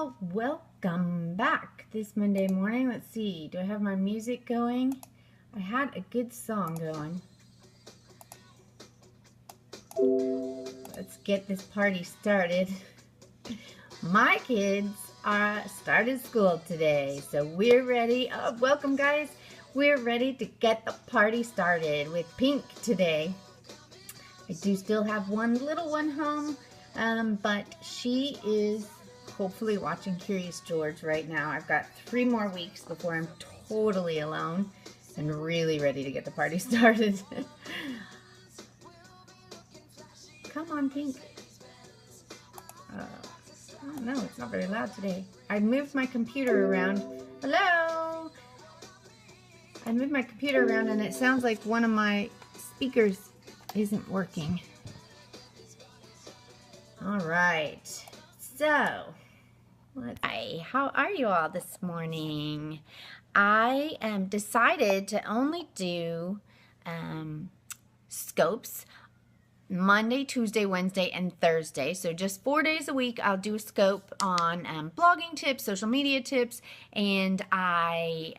all, welcome back this Monday morning. Let's see, do I have my music going? I had a good song going. Let's get this party started. My kids are started school today, so we're ready. Oh, welcome guys. We're ready to get the party started with Pink today. I do still have one little one home, but she is hopefully watching Curious George right now. I've got 3 more weeks before I'm totally alone and really ready to get the party started. Come on, Pink. Oh no, it's not very loud today. I moved my computer around. Hello! I moved my computer around and it sounds like one of my speakers isn't working. All right, so hi, how are you all this morning? I decided to only do scopes Monday, Tuesday, Wednesday, and Thursday. So just 4 days a week, I'll do a scope on blogging tips, social media tips, and I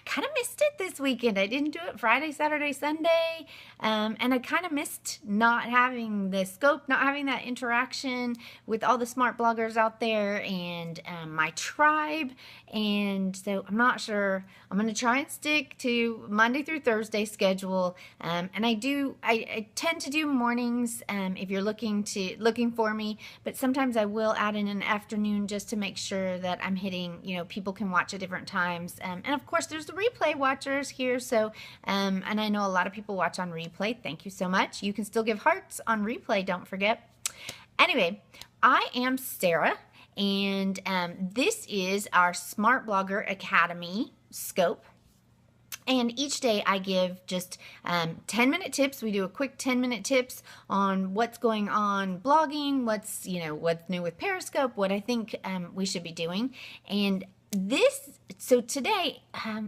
kind of missed it this weekend. I didn't do it Friday, Saturday, Sunday, and I kind of missed not having the scope, not having that interaction with all the smart bloggers out there and my tribe. And so I'm not sure. I'm going to try and stick to Monday through Thursday schedule, and I tend to do mornings if you're looking for me, but sometimes I will add in an afternoon just to make sure that I'm hitting, people can watch at different times, and of course there's the replay watchers here, so and I know a lot of people watch on replay. Thank you so much. You can still give hearts on replay, don't forget. Anyway, I am Sarah, and this is our Smart Blogger Academy scope. And each day I give just 10-minute tips. We do a quick 10-minute tips on what's going on blogging, what's new with Periscope, what I think we should be doing. And so today,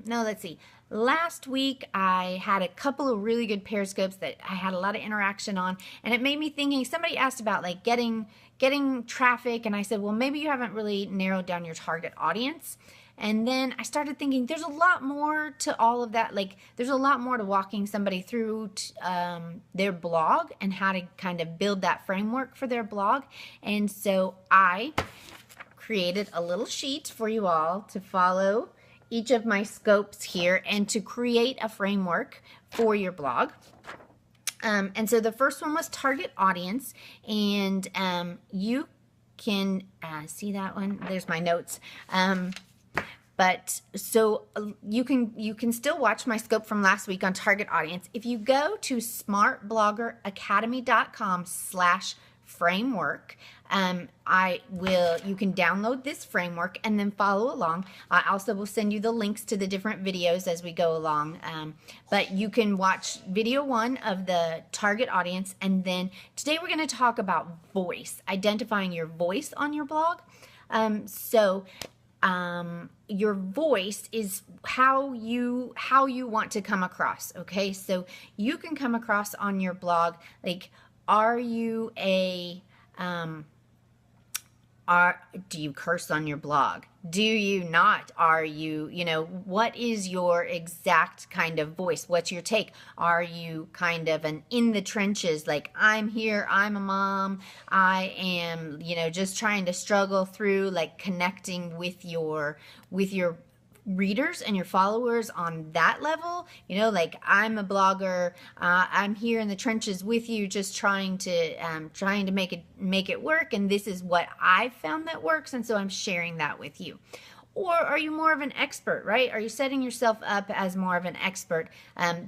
let's see. Last week I had a couple of really good Periscopes that I had a lot of interaction on, and it made me thinking. Somebody asked about like getting traffic, and I said, well, maybe you haven't really narrowed down your target audience. And then I started thinking there's a lot more to all of that. Like there's a lot more to walking somebody through their blog and how to kind of build that framework for their blog. And so I created a little sheet for you all to follow each of my scopes here and to create a framework for your blog. And so the first one was target audience, and you can see that one. There's my notes. But so you can still watch my scope from last week on target audience. If you go to smartbloggeracademy.com/framework, you can download this framework and then follow along. I also will send you the links to the different videos as we go along. But you can watch video 1 of the target audience, and then today we're going to talk about voice, identifying your voice on your blog. Your voice is how you want to come across. Okay, so you can come across on your blog like, are you do you curse on your blog? Do you not? Are you, what is your exact kind of voice? What's your take? Are you kind of an in the trenches, like I'm here, I'm a mom, I am, just trying to struggle through, like connecting with your readers and your followers on that level, like I'm a blogger, I'm here in the trenches with you, just trying to make it work, and this is what I've found that works, and so I'm sharing that with you. Or are you more of an expert, right? Are you setting yourself up as more of an expert?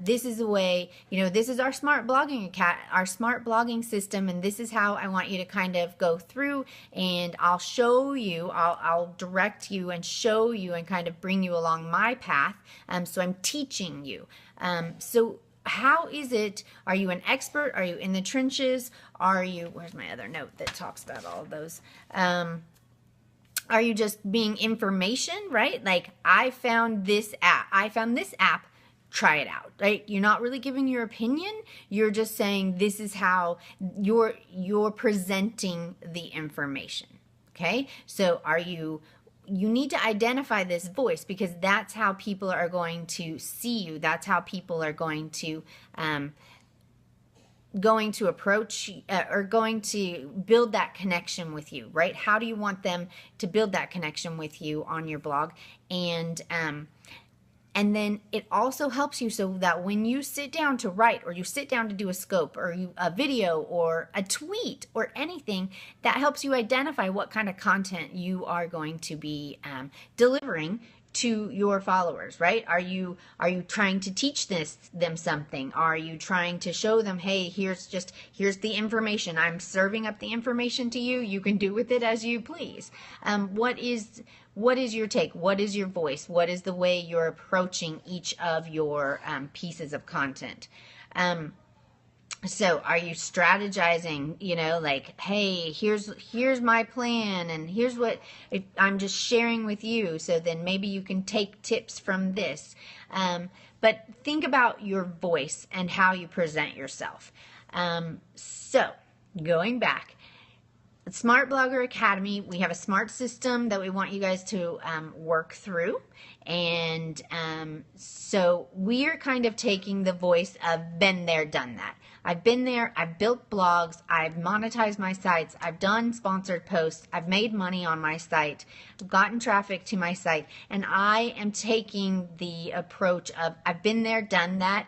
This is a way, this is our smart blogging system, and this is how I want you to kind of go through, and I'll show you, I'll direct you and show you and kind of bring you along my path. So I'm teaching you. So how is it? Are you an expert? Are you in the trenches? Where's my other note that talks about all of those? Are you just being information, right? Like I found this app, try it out, right? You're not really giving your opinion. You're just saying this is how you're presenting the information. Okay, so you need to identify this voice, because that's how people are going to see you. That's how people are going to approach or going to build that connection with you, right? How do you want them to build that connection with you on your blog? And then it also helps you so that when you sit down to write, or you sit down to do a scope, or a video, or a tweet, or anything, that helps you identify what kind of content you are going to be delivering to your followers, right? Are you trying to teach them something? Are you trying to show them, hey, here's the information. I'm serving up the information to you. You can do with it as you please. What is your take? What is your voice? What is the way you're approaching each of your pieces of content? So are you strategizing, like, hey, here's my plan, and here's what I'm just sharing with you, so then maybe you can take tips from this. But think about your voice and how you present yourself. So going back, Smart Blogger Academy, we have a smart system that we want you guys to work through. And so we are kind of taking the voice of been there, done that. I've been there, I've built blogs, I've monetized my sites, I've done sponsored posts, I've made money on my site, I've gotten traffic to my site, and I am taking the approach of I've been there, done that.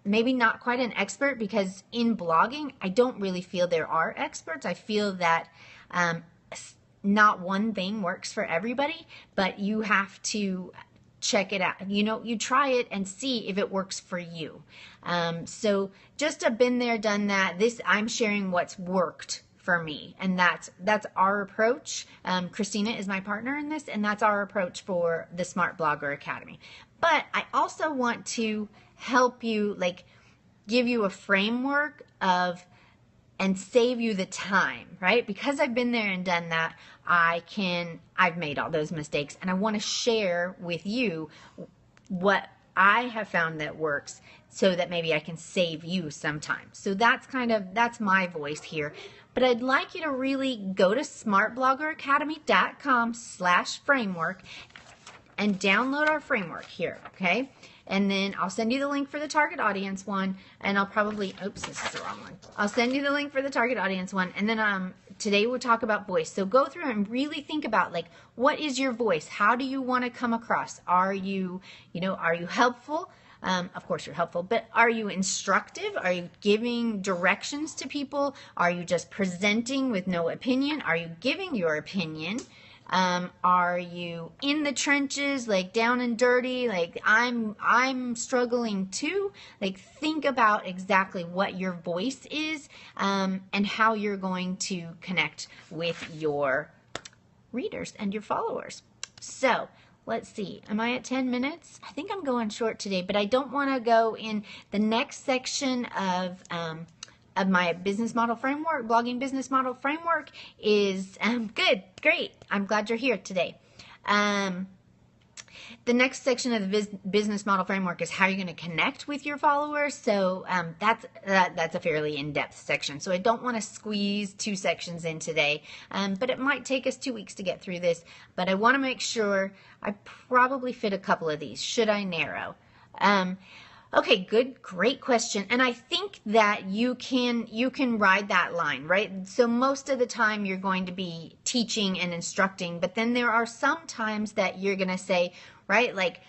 Maybe not quite an expert, because in blogging, I don't really feel there are experts. I feel that not one thing works for everybody, but you have to check it out. You try it and see if it works for you. So just a been there, done that. I'm sharing what's worked for me, and that's our approach. Christina is my partner in this, and that's our approach for the Smart Blogger Academy. But I also want to help you, like, give you a framework and save you the time, right? Because I've been there and done that, I've made all those mistakes, and I want to share with you what I have found that works, so that maybe I can save you some time. So that's my voice here. But I'd like you to really go to smartbloggeracademy.com/framework and download our framework here, okay? And then I'll send you the link for the target audience one, and I'll probably, oops, this is the wrong one. I'll send you the link for the target audience one, and then today we'll talk about voice. So go through and really think about, like, what is your voice? How do you want to come across? Are you helpful? Of course you're helpful, but are you instructive? Are you giving directions to people? Are you just presenting with no opinion? Are you giving your opinion? Are you in the trenches, like down and dirty, like I'm struggling too? Like, think about exactly what your voice is, and how you're going to connect with your readers and your followers. So let's see, am I at 10 minutes? I think I'm going short today, but I don't want to go in the next section of my business model framework. Blogging business model framework is good, great. I'm glad you're here today. The next section of the business model framework is how you're going to connect with your followers. So that's a fairly in-depth section. So I don't want to squeeze 2 sections in today, but it might take us 2 weeks to get through this. But I want to make sure I probably fit a couple of these. Should I narrow? Okay, good, great question. And I think that you can ride that line, right? So most of the time you're going to be teaching and instructing, but then there are some times that you're going to say, right, like,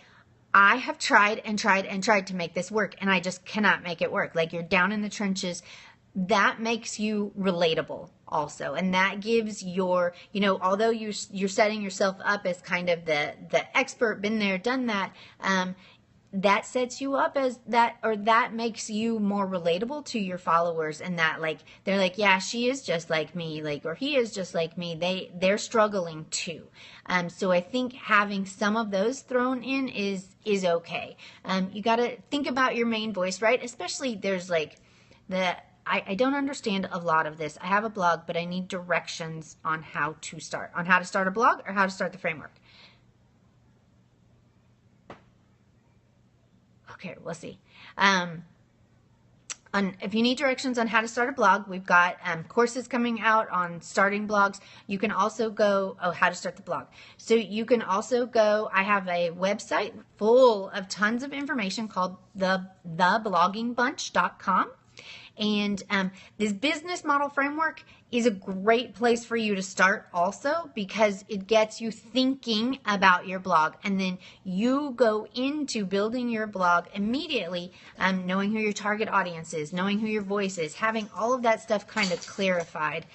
I have tried and tried and tried to make this work, and I just cannot make it work. Like, you're down in the trenches. That makes you relatable also, and that gives your, although you're setting yourself up as kind of the expert, been there, done that, that sets you up as that, or that makes you more relatable to your followers, and that, like, they're like, yeah, she is just like me, like, or he is just like me. They're struggling too. So I think having some of those thrown in is okay. You got to think about your main voice, right? Especially there's like I don't understand a lot of this. I have a blog, but I need directions on how to start a blog, or how to start the framework. Okay, we'll see. If you need directions on how to start a blog, we've got courses coming out on starting blogs. You can also go, how to start the blog. So you can also go, I have a website full of tons of information called theblogging.bunch.com. And this business model framework is a great place for you to start also, because it gets you thinking about your blog, and then you go into building your blog immediately, knowing who your target audience is, knowing who your voice is, having all of that stuff kind of clarified.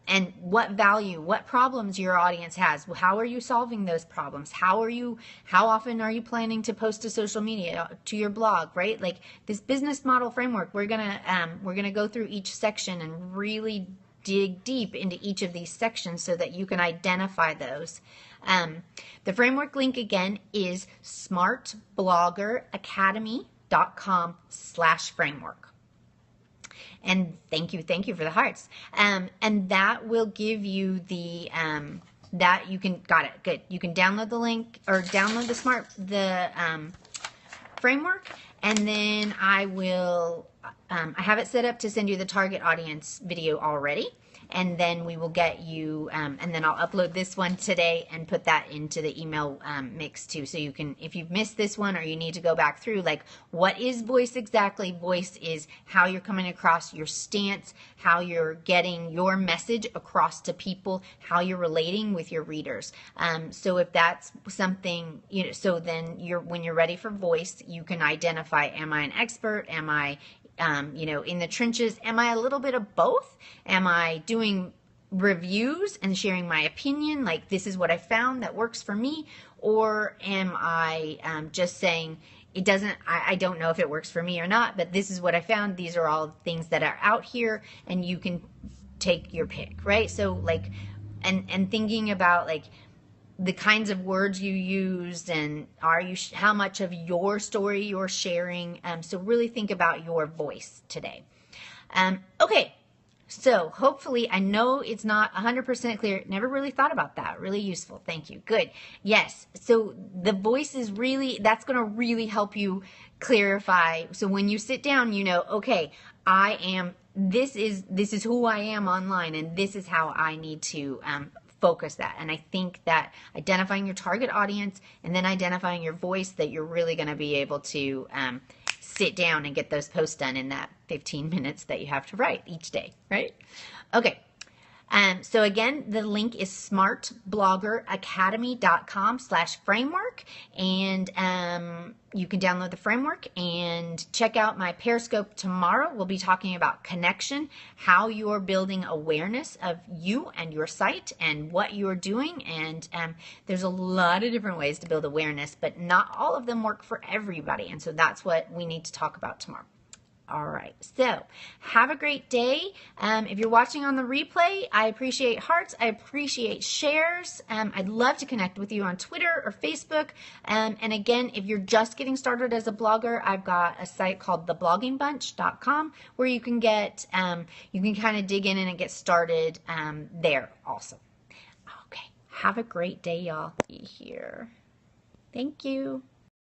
And what value, what problems your audience has. How are you solving those problems? How often are you planning to post to social media, to your blog, right? Like this business model framework, we're gonna go through each section and really dig deep into each of these sections so that you can identify those. The framework link again is smartbloggeracademy.com/framework. And thank you for the hearts. And that will give you the that you can got it good. You can download the link or download the framework, and then I will I have it set up to send you the target audience video already. And then we will get you, and then I'll upload this one today and put that into the email mix too. So you can, if you've missed this one or you need to go back through, like, what is voice exactly? Voice is how you're coming across, your stance, how you're getting your message across to people, how you're relating with your readers. So if that's something, so then when you're ready for voice, you can identify, am I an expert? Am I in the trenches? Am I a little bit of both? Am I doing reviews and sharing my opinion, like this is what I found that works for me? Or am I just saying, I don't know if it works for me or not, but this is what I found. These are all things that are out here, and you can take your pick, right? So like, and thinking about like the kinds of words you used, and how much of your story you're sharing. So really think about your voice today. Okay, so hopefully, I know it's not 100% clear. Never really thought about that. Really useful. Thank you. Good. Yes. So the voice is that's going to really help you clarify. So when you sit down, okay, this is who I am online, and this is how I need to focus that. And I think that identifying your target audience and then identifying your voice, that you're really going to be able to sit down and get those posts done in that 15 minutes that you have to write each day, right? Okay. So again, the link is smartbloggeracademy.com/framework, and you can download the framework and check out my Periscope tomorrow. We'll be talking about connection, how you're building awareness of you and your site and what you're doing. And there's a lot of different ways to build awareness, but not all of them work for everybody. And so that's what we need to talk about tomorrow. All right, so have a great day. If you're watching on the replay, I appreciate hearts. I appreciate shares. I'd love to connect with you on Twitter or Facebook. And again, if you're just getting started as a blogger, I've got a site called theblogging.bunch.com where you can get, you can kind of dig in and get started there also. Okay, have a great day, y'all. Be here. Thank you.